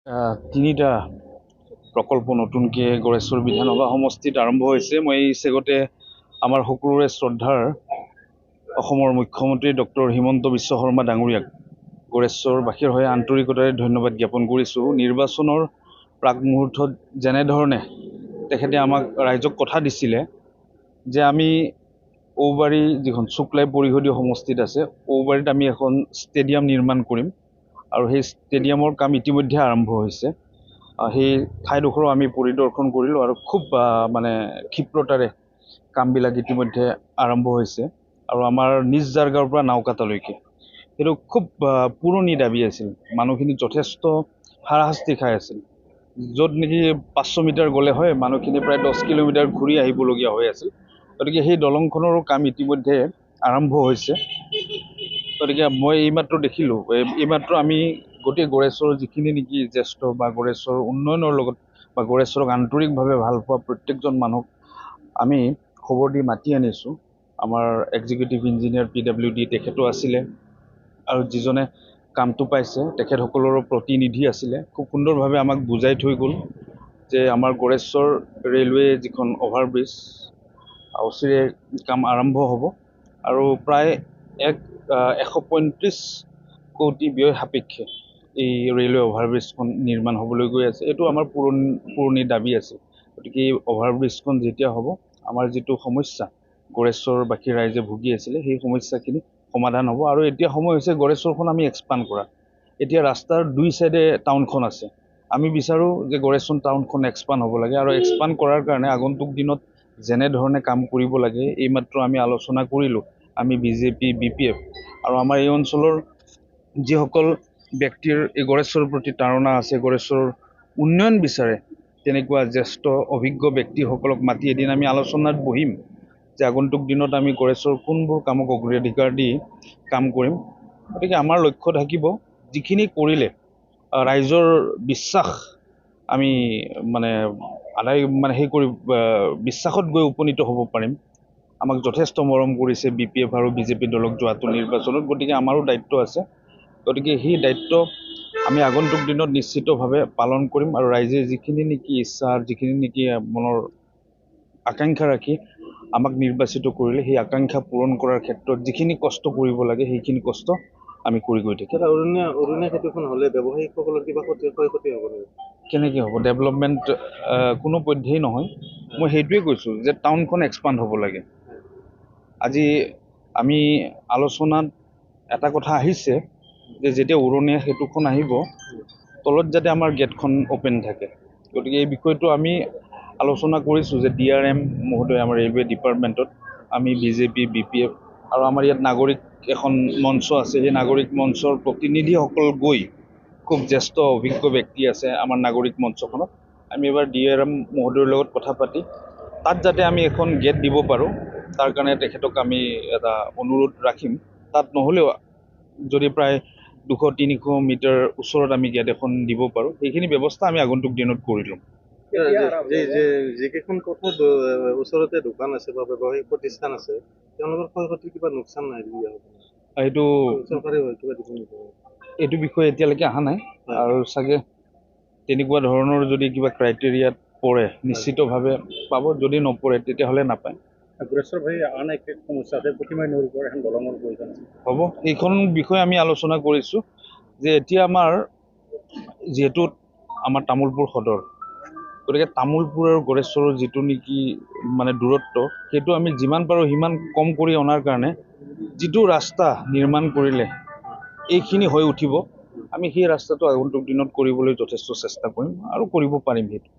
তিনিটা প্ৰকল্প নতুনকৈ গড়েশ্বৰ বিধানসভা সমষ্টিত আৰম্ভ হৈছে। মই এই চেগতে আমাৰ সকলোৰে শ্ৰদ্ধাৰ অসমৰ মুখ্যমন্ত্ৰী ডক্টৰ হিমন্ত বিশ্ব শৰ্মা ডাঙৰীয়াক গড়েশ্বৰবাসীৰ হৈ আন্তৰিকতাৰে ধন্যবাদ জ্ঞাপন কৰিছোঁ। নিৰ্বাচনৰ প্ৰাক মুহূৰ্তত যেনেধৰণে তেখেতে আমাক ৰাইজক কথা দিছিলে যে আমি ঔবাৰী যিখন শুক্লাই পৰিষদীয় সমষ্টিত আছে, ঔবাৰীত আমি এখন ষ্টেডিয়াম নিৰ্মাণ কৰিম আৰু সেই ষ্টেডিয়ামৰ কাম ইতিমধ্যে আৰম্ভ হৈছে। সেই ঠাইডোখৰো আমি পৰিদৰ্শন কৰিলোঁ আৰু খুব ক্ষিপ্ৰতাৰে কামবিলাক ইতিমধ্যে আৰম্ভ হৈছে। আৰু আমাৰ নিজ জাৰগাৰ পৰা নাওকাটালৈকে সেইটো খুব পুৰণি দাবী আছিল। মানুহখিনি যথেষ্ট হাৰাশাস্তি খাই আছিল। য'ত নেকি 500 মিটাৰ গ'লে হয় মানুহখিনি প্ৰায় 10 কিলোমিটাৰ ঘূৰি আহিবলগীয়া হৈ আছিল। গতিকে সেই দলংখনৰো কাম ইতিমধ্যে আৰম্ভ হৈছে। গতিকে মই এইমাত্ৰ দেখিলোঁ, এইমাত্ৰ আমি গোটেই গড়েশ্বৰৰ যিখিনি নেকি জ্যেষ্ঠ বা গড়েশ্বৰৰ উন্নয়নৰ লগত বা গড়েশ্বৰক আন্তৰিকভাৱে ভাল পোৱা প্ৰত্যেকজন মানুহক আমি খবৰ দি মাতি আনিছোঁ। আমাৰ এক্সিকিউটিভ ইঞ্জিনিয়াৰ PWD তেখেতো আছিলে আৰু যিজনে কামটো পাইছে তেখেতসকলৰো প্ৰতিনিধি আছিলে। খুব সুন্দৰভাৱে আমাক বুজাই থৈ গ'ল যে আমাৰ গড়েশ্বৰ ৰেলৱে যিখন অভাৰব্ৰিজ অচিৰে কাম আৰম্ভ হ'ব আৰু প্ৰায় 135 কোটি ব্যয় সাপেক্ষে এই ৰেলৱে অভাৰব্ৰিজখন নিৰ্মাণ হ'বলৈ গৈ আছে। এইটো আমাৰ পুৰণি দাবী আছে। গতিকে এই অভাৰব্ৰিজখন যেতিয়া হ'ব, আমাৰ যিটো সমস্যা গড়েশ্বৰবাসী ৰাইজে ভুগি আছিলে সেই সমস্যাখিনি সমাধান হ'ব। আৰু এতিয়া সময় হৈছে গড়েশ্বৰখন আমি এক্সপাণ্ড কৰা। এতিয়া ৰাস্তাৰ দুই চাইডে টাউনখন আছে। আমি বিচাৰোঁ যে গড়েশ্বৰ টাউনখন এক্সপাণ্ড হ'ব লাগে আৰু এক্সপাণ্ড কৰাৰ কাৰণে আগন্তুক দিনত যেনেধৰণে কাম কৰিব লাগে এইমাত্ৰ আমি আলোচনা কৰিলোঁ। আমি BJP, BPF আৰু আমাৰ এই অঞ্চলৰ যিসকল ব্যক্তিৰ এই গড়েশ্বৰৰ প্ৰতি তাৰণা আছে, গড়েশ্বৰৰ উন্নয়ন বিচাৰে, তেনেকুৱা জ্যেষ্ঠ অভিজ্ঞ ব্যক্তিসকলক মাতি এদিন আমি আলোচনাত বহিম যে আগন্তুক দিনত আমি গড়েশ্বৰৰ কোনবোৰ কামক অগ্ৰাধিকাৰ দি কাম কৰিম। গতিকে আমাৰ লক্ষ্য থাকিব যিখিনি কৰিলে ৰাইজৰ বিশ্বাস আমি বিশ্বাসত গৈ উপনীত হ'ব পাৰিম। আমাক যথেষ্ট মৰম কৰিছে BPF আৰু BJP দলক যোৱাটো নিৰ্বাচনত। গতিকে আমাৰো দায়িত্ব আছে। গতিকে সেই দায়িত্ব আমি আগন্তুক দিনত নিশ্চিতভাৱে পালন কৰিম আৰু ৰাইজে যিখিনি নেকি ইচ্ছা, যিখিনি নেকি মনৰ আকাংক্ষা ৰাখি আমাক নিৰ্বাচিত কৰিলে সেই আকাংক্ষা পূৰণ কৰাৰ ক্ষেত্ৰত যিখিনি কষ্ট কৰিব লাগে সেইখিনি কষ্ট আমি কৰি গৈ থাকিম। অৰণ্য খেতিখন হ'লে ব্যৱসায়িকসকলৰ কিবা ক্ষয়ক্ষতি হ'ব নেকি? কেনেকৈ হ'ব? ডেভেলপমেণ্ট কোনো পধ্যেই নহয়। মই সেইটোৱে কৈছোঁ যে টাউনখন এক্সপাণ্ড হ'ব লাগে। আজি আমি আলোচনাত এটা কথা আহিছে যে যেতিয়া উৰণীয়া সেতুখন আহিব তলত যাতে আমাৰ গেটখন অ'পেন থাকে। গতিকে এই বিষয়টো আমি আলোচনা কৰিছোঁ যে DRM মহোদয় আমাৰ ৰেলৱে ডিপাৰ্টমেণ্টত আমি BJP, BPF আৰু আমাৰ ইয়াত নাগৰিক এখন মঞ্চ আছে। সেই নাগৰিক মঞ্চৰ প্ৰতিনিধিসকল গৈ, খুব জ্যেষ্ঠ অভিজ্ঞ ব্যক্তি আছে আমাৰ নাগৰিক মঞ্চখনত, আমি এবাৰ DRM মহোদয়ৰ লগত কথা পাতি তাত যাতে আমি এখন গেট দিব পাৰোঁ তাৰ কাৰণে তেখেতক আমি এটা অনুৰোধ ৰাখিম। তাত নহ'লেও যদি প্ৰায় 200-300 মিটাৰ ওচৰত আমি গেট এখন দিব পাৰোঁ, সেইখিনি ব্যৱস্থা আমি আগন্তুক দিনত কৰি ল'ম। যিকেইখন পথত ওচৰতে দোকান আছে বা ব্যৱসায়িক প্ৰতিষ্ঠান আছে তেওঁলোকৰ ক্ষয়ক্ষতিৰ কিবা লোকচান নাই বুলি এইটো চৰকাৰে কিবা দিব নেকি? এইটো বিষয়ে এতিয়ালৈকে অহা নাই আৰু চাগে তেনেকুৱা ধৰণৰ যদি কিবা ক্ৰাইটেৰিয়াত পৰে নিশ্চিতভাৱে পাব, যদি নপৰে তেতিয়াহ'লে নাপায়। গড়েশ্বৰ ভাই আন এক সমস্যা আছে, প্ৰতিমাই নৈৰ ওপৰত এখন দলঙৰ প্ৰয়োজন আছে। হ'ব, এইখন বিষয়ে আমি আলোচনা কৰিছোঁ যে এতিয়া আমাৰ যিহেতু আমাৰ তামোলপুৰ সদৰ, গতিকে তামোলপুৰ আৰু গড়েশ্বৰৰ যিটো নেকি দূৰত্ব সেইটো আমি যিমান পাৰোঁ সিমান কম কৰি অনাৰ কাৰণে যিটো ৰাস্তা নিৰ্মাণ কৰিলে এইখিনি হৈ উঠিব, আমি সেই ৰাস্তাটো আগন্তুক দিনত কৰিবলৈ যথেষ্ট চেষ্টা কৰিম আৰু কৰিব পাৰিম সেইটো।